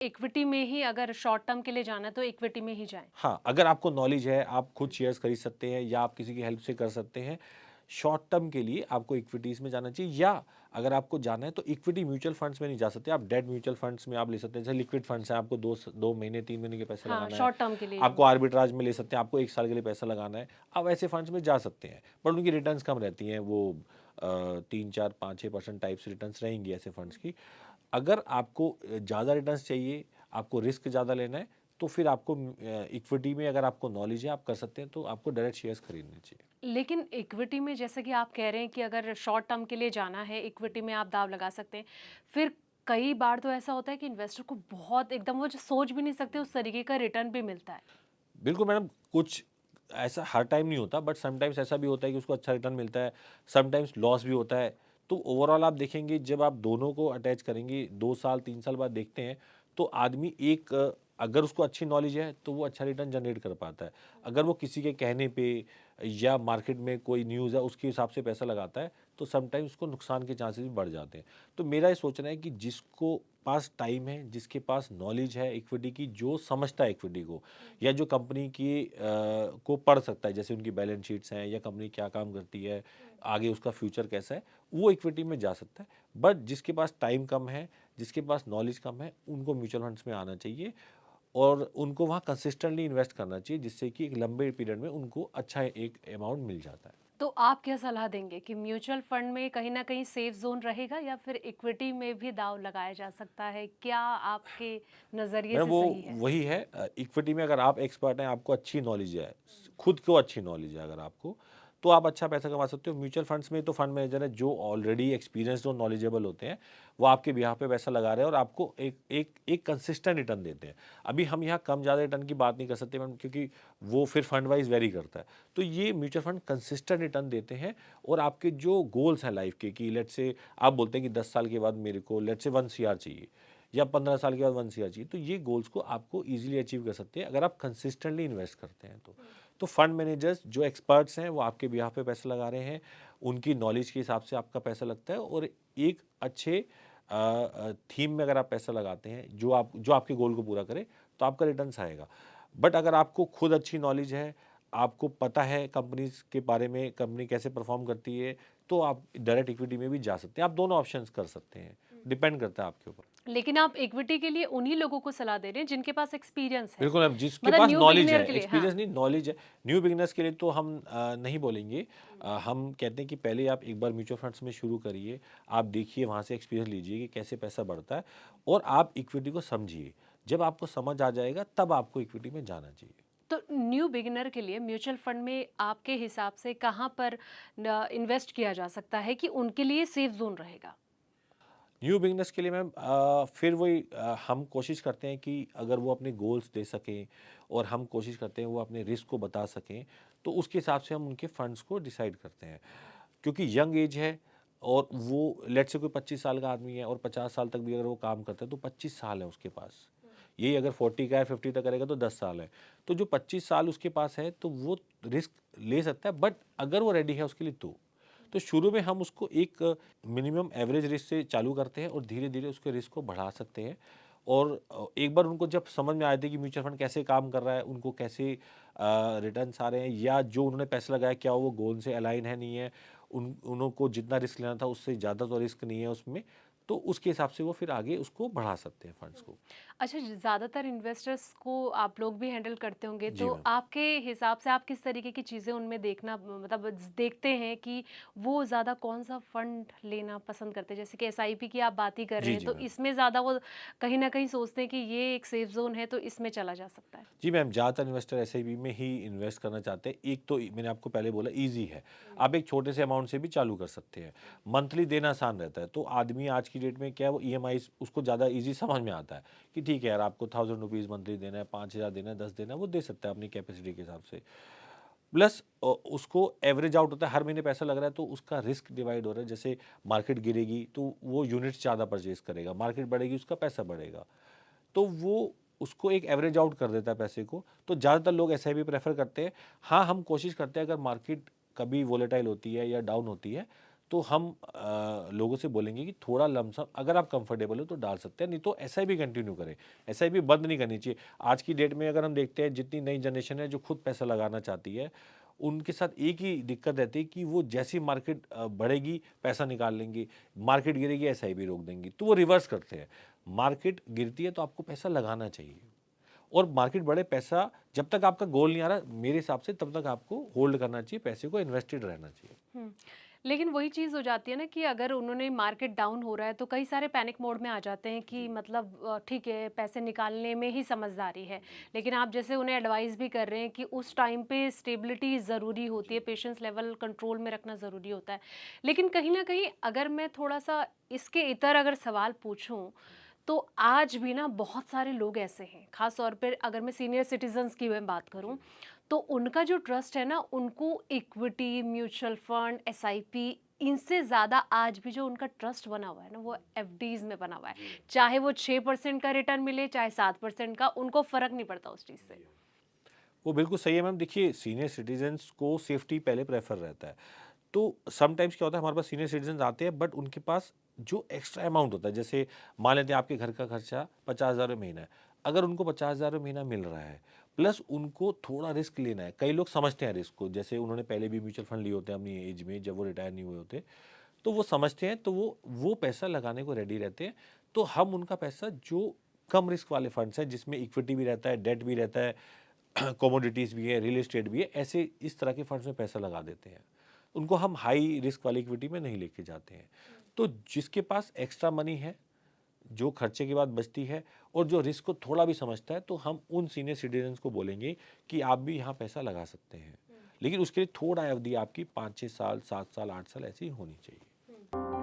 Equity में ही अगर short term के लिए जाना है तो इक्विटी में ही जाएँ। हाँ, अगर आपको नॉलेज है, आप खुद शेयर्स खरीद सकते हैं या आप किसी की हेल्प से कर सकते हैं। शॉर्ट टर्म के लिए आपको इक्विटीज़ में जाना चाहिए, या अगर आपको जाना है तो इक्विटी म्यूचुअल फंड्स में नहीं जा सकते, आप डेट म्यूचुअल फंड्स में आप ले सकते हैं। जैसे लिक्विड फंड्स हैं, आपको 2 महीने 3 महीने के पैसे हाँ, लगाना है, शॉर्ट टर्म के लिए आपको जाना है। आर्बिट्राज में ले सकते हैं, आपको 1 साल के लिए पैसा लगाना है, आप ऐसे फंड्स में जा सकते हैं। बट उनकी रिटर्न्स कम रहती हैं, वो 3-4, 5-6% टाइप्स रिटर्न्स रहेंगी ऐसे फंड्स की। अगर आपको ज़्यादा रिटर्न्स चाहिए, आपको रिस्क ज़्यादा लेना है, तो फिर आपको इक्विटी में अगर आपको नॉलेज है, आप कर सकते हैं, तो आपको डायरेक्ट शेयर्स खरीदने चाहिए। लेकिन इक्विटी में जैसे कि आप कह रहे हैं कि अगर शॉर्ट टर्म के लिए जाना है, इक्विटी में आप दाँव लगा सकते हैं। फिर कई बार तो ऐसा होता है कि इन्वेस्टर को बहुत एकदम वो जो सोच भी नहीं सकते उस तरीके का रिटर्न भी मिलता है। बिल्कुल मैडम, कुछ ऐसा हर टाइम नहीं होता, बट समटाइम्स ऐसा भी होता है कि उसको अच्छा रिटर्न मिलता है, समटाइम्स लॉस भी होता है। तो ओवरऑल आप देखेंगे, जब आप दोनों को अटैच करेंगे 2 साल 3 साल बाद देखते हैं, तो आदमी अगर उसको अच्छी नॉलेज है तो वो अच्छा रिटर्न जनरेट कर पाता है। अगर वो किसी के कहने पे या मार्केट में कोई न्यूज़ है उसके हिसाब से पैसा लगाता है, तो समटाइम्स उसको नुकसान के चांसेस भी बढ़ जाते हैं। तो मेरा ये सोचना है कि जिसको पास टाइम है, जिसके पास नॉलेज है इक्विटी की, जो समझता है इक्विटी को, या जो कंपनी की को पढ़ सकता है, जैसे उनकी बैलेंस शीट्स हैं या कंपनी क्या काम करती है, आगे उसका फ्यूचर कैसा है, वो इक्विटी में जा सकता है। बट जिसके पास टाइम कम है, जिसके पास नॉलेज कम है, उनको म्यूचुअल फंड्स में आना चाहिए और उनको वहाँ कंसिस्टेंटली इन्वेस्ट करना चाहिए, जिससे कि एक लंबे पीरियड में उनको अच्छा एक अमाउंट मिल जाता है। तो आप क्या सलाह देंगे कि म्यूचुअल फंड में कहीं न कहीं सेफ ज़ोन रहेगा या फिर इक्विटी में भी दाँव लगाया जा सकता है? क्या आपके नज़रिए मैडम से वो सही है? वही है, इक्विटी में अगर आप एक्सपर्ट हैं, आपको अच्छी नॉलेज है, खुद को अच्छी नॉलेज है अगर आपको, तो आप अच्छा पैसा कमा सकते हो। म्यूचुअल फंड्स में तो फंड मैनेजर है जो ऑलरेडी एक्सपीरियंस्ड और नॉलेजेबल होते हैं, वो आपके बिहाफ पे पैसा लगा रहे हैं और आपको एक कंसिस्टेंट रिटर्न देते हैं। अभी हम यहाँ कम ज़्यादा रिटर्न की बात नहीं कर सकते मैम, क्योंकि वो फिर फंड वाइज वेरी करता है। तो ये म्यूचुअल फंड कंसिस्टेंट रिटर्न देते हैं, और आपके जो गोल्स हैं लाइफ के, कि लेट्स से आप बोलते हैं कि 10 साल के बाद मेरे को लेट्स से 1 सीआर चाहिए, या 15 साल के बाद 1 सीआर चाहिए, तो ये गोल्स को आपको ईजिली अचीव कर सकते हैं अगर आप कंसिस्टेंटली इन्वेस्ट करते हैं तो फंड मैनेजर्स जो एक्सपर्ट्स हैं वो आपके बिहाफ पे पैसा लगा रहे हैं, उनकी नॉलेज के हिसाब से आपका पैसा लगता है, और एक अच्छे थीम में अगर आप पैसा लगाते हैं जो आपके गोल को पूरा करे, तो आपका रिटर्न्स आएगा। बट अगर आपको खुद अच्छी नॉलेज है, आपको पता है कंपनीज के बारे में, कंपनी कैसे परफॉर्म करती है, तो आप डायरेक्ट इक्विटी में भी जा सकते हैं। आप दोनों ऑप्शंस कर सकते हैं, डिपेंड करता है आपके ऊपर। लेकिन आप इक्विटी के लिए उन्हीं लोगों को सलाह दे रहे हैं जिनके पास एक्सपीरियंस है। बिल्कुल मैम, जिसके मतलब पास न्यू नॉलेज है, बिगिनर के लिए हाँ। एक्सपीरियंस नहीं नॉलेज है। न्यू बिगिनर्स के लिए तो हम नहीं बोलेंगे। हम कहते हैं कि पहले आप एक बार म्यूचुअल फंड्स में शुरू करिए, आप देखिए, वहाँ से एक्सपीरियंस लीजिए कि कैसे पैसा बढ़ता है, और आप इक्विटी को समझिए। जब आपको समझ आ जाएगा तब आपको इक्विटी में जाना चाहिए। तो न्यू बिगिनर के लिए म्यूचुअल फंड में आपके हिसाब से कहाँ पर इन्वेस्ट किया जा सकता है कि उनके लिए सेफ जोन रहेगा? न्यू बिगनर्स के लिए मैम फिर वही हम कोशिश करते हैं कि अगर वो अपने गोल्स दे सकें, और हम कोशिश करते हैं वो अपने रिस्क को बता सकें, तो उसके हिसाब से हम उनके फंड्स को डिसाइड करते हैं। क्योंकि यंग एज है, और वो लेट से कोई 25 साल का आदमी है और 50 साल तक भी अगर वो काम करता है, तो 25 साल है उसके पास। यही अगर 40 का है, 50 तक करेगा तो 10 साल है। तो जो 25 साल उसके पास है, तो वो रिस्क ले सकता है, बट अगर वो रेडी है उसके लिए तो शुरू में हम उसको एक मिनिमम एवरेज रिस्क से चालू करते हैं, और धीरे धीरे उसके रिस्क को बढ़ा सकते हैं। और एक बार उनको जब समझ में आ जाती है कि म्यूचुअल फंड कैसे काम कर रहा है, उनको कैसे रिटर्न्स आ रहे हैं, या जो उन्होंने पैसा लगाया क्या वो गोल से अलाइन है नहीं है, उनको जितना रिस्क लेना था उससे ज़्यादा तो रिस्क नहीं है उसमें, तो उसके हिसाब से वो फिर आगे उसको बढ़ा सकते हैं फंड्स को। अच्छा, ज़्यादातर इन्वेस्टर्स को आप लोग भी हैंडल करते होंगे, जी तो मैम। आपके हिसाब से आप किस तरीके की चीज़ें उनमें देखना मतलब देखते हैं कि वो ज़्यादा कौन-सा फंड लेना पसंद करते हैं? जैसे कि एसआईपी की आप बात ही कर रहे जी हैं, जी तो मैम। इसमें ज़्यादा वो कहीं न कहीं सोचते हैं कि ये एक सेफ ज़ोन है, तो इसमें चला जा सकता है। जी मैम, ज़्यादातर इन्वेस्टर एसआईपी में ही इन्वेस्ट करना चाहते हैं। एक तो मैंने आपको पहले बोला ईज़ी है, आप एक छोटे से अमाउंट से भी चालू कर सकते हैं। मंथली देना आसान रहता है, तो आदमी आज की डेट में क्या है, वो ईएमआईज़ उसको ज़्यादा ईज़ी समझ में आता है कि ठीक है यार, आपको 1000 रुपीज़ मंथली देना है, 5000 देना है, 10 देना है, वो दे सकता है अपनी कैपेसिटी के हिसाब से। प्लस उसको एवरेज आउट होता है, हर महीने पैसा लग रहा है, तो उसका रिस्क डिवाइड हो रहा है। जैसे मार्केट गिरेगी तो वो यूनिट्स ज़्यादा परचेज़ करेगा, मार्केट बढ़ेगी उसका पैसा बढ़ेगा। तो वो उसको एक एवरेज आउट कर देता है पैसे को, तो ज़्यादातर लोग एसआईपी प्रेफ़र करते हैं। हाँ, हम कोशिश करते हैं अगर मार्केट कभी वोलेटाइल होती है या डाउन होती है, तो हम लोगों से बोलेंगे कि थोड़ा लमसम अगर आप कंफर्टेबल हो तो डाल सकते हैं, नहीं तो एसआईपी कंटिन्यू करें। एसआईपी बंद नहीं करनी चाहिए। आज की डेट में अगर हम देखते हैं जितनी नई जनरेशन है जो खुद पैसा लगाना चाहती है, उनके साथ एक ही दिक्कत रहती है कि वो जैसी मार्केट बढ़ेगी पैसा निकाल लेंगे, मार्केट गिरेगी एसआईपी रोक देंगी, तो वो रिवर्स करते हैं। मार्केट गिरती है तो आपको पैसा लगाना चाहिए, और मार्केट बढ़े पैसा जब तक आपका गोल नहीं आ रहा मेरे हिसाब से तब तक आपको होल्ड करना चाहिए, पैसे को इन्वेस्टेड रहना चाहिए। हुँ। लेकिन वही चीज़ हो जाती है ना कि अगर उन्होंने मार्केट डाउन हो रहा है तो कई सारे पैनिक मोड में आ जाते हैं कि मतलब ठीक है पैसे निकालने में ही समझदारी है। लेकिन आप जैसे उन्हें एडवाइस भी कर रहे हैं कि उस टाइम पे स्टेबिलिटी ज़रूरी होती है, पेशेंस लेवल कंट्रोल में रखना ज़रूरी होता है। लेकिन कहीं न कहीं अगर मैं थोड़ा-सा इसके इतर अगर सवाल पूछूँ, तो आज भी ना बहुत सारे लोग ऐसे हैं, ख़ास तौर पे अगर मैं सीनियर सिटीज़न्स की मैं बात करूँ, तो उनका जो ट्रस्ट है ना, उनको इक्विटी, म्यूचुअल फंड, एसआईपी इनसे ज़्यादा आज भी जो उनका ट्रस्ट बना हुआ है ना, वो एफडीज़ में बना हुआ है। चाहे वो 6% का रिटर्न मिले, चाहे 7% का, उनको फ़र्क नहीं पड़ता उस चीज़ से। वो बिल्कुल सही है मैम। देखिए सीनियर सिटीजन्स को सेफ्टी पहले प्रेफर रहता है, तो समटाइम्स क्या होता है हमारे पास सीनियर सिटीजन आते हैं बट उनके पास जो एक्स्ट्रा अमाउंट होता है, जैसे मान लेते हैं आपके घर का खर्चा 50,000 महीना है, अगर उनको 50,000 महीना मिल रहा है प्लस उनको थोड़ा रिस्क लेना है, कई लोग समझते हैं रिस्क को, जैसे उन्होंने पहले भी म्यूचुअल फंड लिए होते हैं अपनी एज में जब वो रिटायर नहीं हुए होते, तो वो समझते हैं, तो वो पैसा लगाने को रेडी रहते हैं। तो हम उनका पैसा जो कम रिस्क वाले फंड्स हैं जिसमें इक्विटी भी रहता है, डेट भी रहता है, कमोडिटीज़ भी है, रियल एस्टेट भी है, ऐसे इस तरह के फंड्स में पैसा लगा देते हैं। उनको हम हाई रिस्क वाली इक्विटी में नहीं लेके जाते हैं। तो जिसके पास एक्स्ट्रा मनी है, जो खर्चे के बाद बचती है और जो रिस्क को थोड़ा भी समझता है, तो हम उन सीनियर सिटीजन्स को बोलेंगे कि आप भी यहाँ पैसा लगा सकते हैं। लेकिन उसके लिए थोड़ा अवधि आपकी 5-6 साल, 7 साल, 8 साल ऐसी होनी चाहिए।